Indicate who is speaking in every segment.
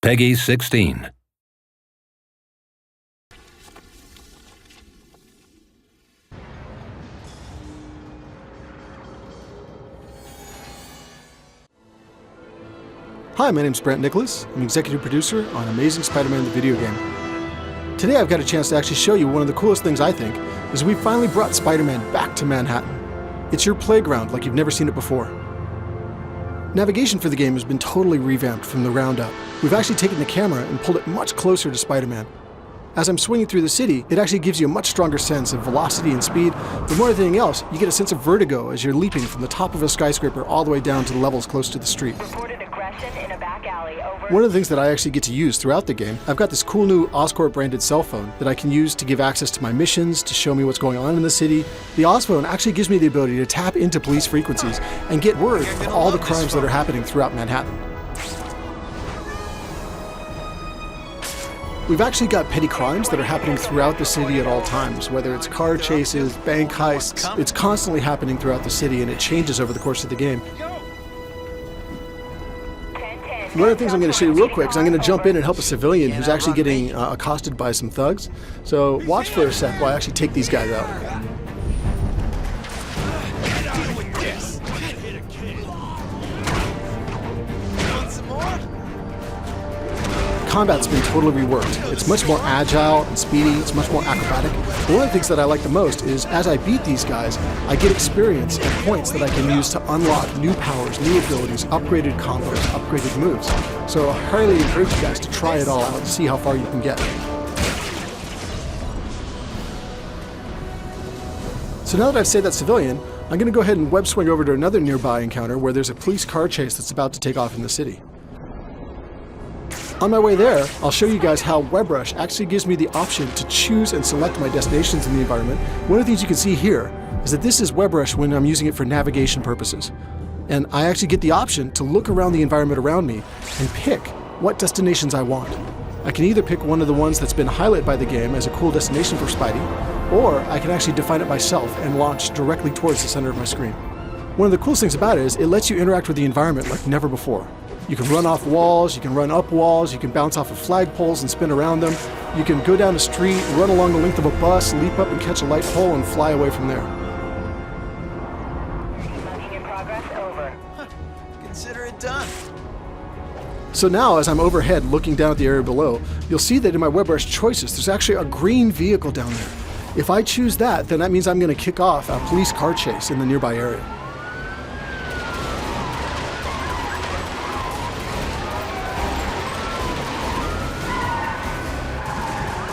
Speaker 1: Peggy 16.
Speaker 2: Hi, my name's Brent Nicholas. I'm executive producer on Amazing Spider-Man the video game. Today I've got a chance to actually show you one of the coolest things I think, is we finally brought Spider-Man back to Manhattan. It's your playground like you've never seen it before. Navigation for the game has been totally revamped from the ground up. We've actually taken the camera and pulled it much closer to Spider-Man. As I'm swinging through the city, it actually gives you a much stronger sense of velocity and speed, but more than anything else, you get a sense of vertigo as you're leaping from the top of a skyscraper all the way down to the levels close to the street.
Speaker 3: In a back alley, over.
Speaker 2: One of the things that I actually get to use throughout the game, I've got this cool new Oscorp branded cell phone that I can use to give access to my missions, to show me what's going on in the city. The Osphone actually gives me the ability to tap into police frequencies and get word of all the crimes that are happening throughout Manhattan. We've actually got petty crimes that are happening throughout the city at all times, whether it's car chases, bank heists. It's constantly happening throughout the city and it changes over the course of the game. One of the things I'm going to show you real quick is I'm going to jump in and help a civilian who's actually getting accosted by some thugs. So watch for a sec while I actually take these guys out. Combat's been totally reworked. It's much more agile and speedy, it's much more acrobatic. But one of the things that I like the most is as I beat these guys, I get experience and points that I can use to unlock new powers, new abilities, upgraded combos, upgraded moves. So I highly encourage you guys to try it all out and see how far you can get. So now that I've saved that civilian, I'm going to go ahead and web swing over to another nearby encounter where there's a police car chase that's about to take off in the city. On my way there, I'll show you guys how WebRush actually gives me the option to choose and select my destinations in the environment. One of the things you can see here is that this is WebRush when I'm using it for navigation purposes. And I actually get the option to look around the environment around me and pick what destinations I want. I can either pick one of the ones that's been highlighted by the game as a cool destination for Spidey, or I can actually define it myself and launch directly towards the center of my screen. One of the coolest things about it is it lets you interact with the environment like never before. You can run off walls, you can run up walls, you can bounce off of flagpoles and spin around them. You can go down a street, run along the length of a bus, leap up and catch a light pole, and fly away from there.
Speaker 3: Logging in progress, over.
Speaker 4: Consider it done.
Speaker 2: So now, as I'm overhead looking down at the area below, you'll see that in my WebRush choices, there's actually a green vehicle down there. If I choose that, then that means I'm going to kick off a police car chase in the nearby area.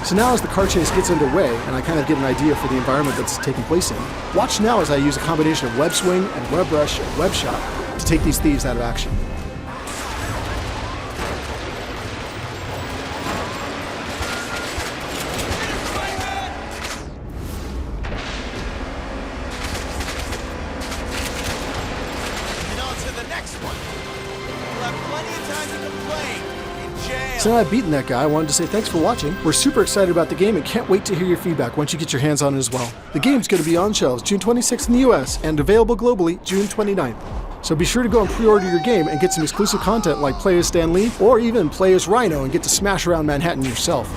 Speaker 2: So now as the car chase gets underway, and I kind of get an idea for the environment that's taking place in, watch now as I use a combination of web swing and WebRush and WebShot to take these thieves out of action.
Speaker 4: And on to the next one. We'll have plenty of time to complain. In jail.
Speaker 2: So now I've beaten that guy, I wanted to say thanks for watching. We're super excited about the game and can't wait to hear your feedback once you get your hands on it as well. The game's going to be on shelves June 26th in the US and available globally June 29th. So be sure to go and pre-order your game and get some exclusive content like play as Stan Lee or even play as Rhino and get to smash around Manhattan yourself.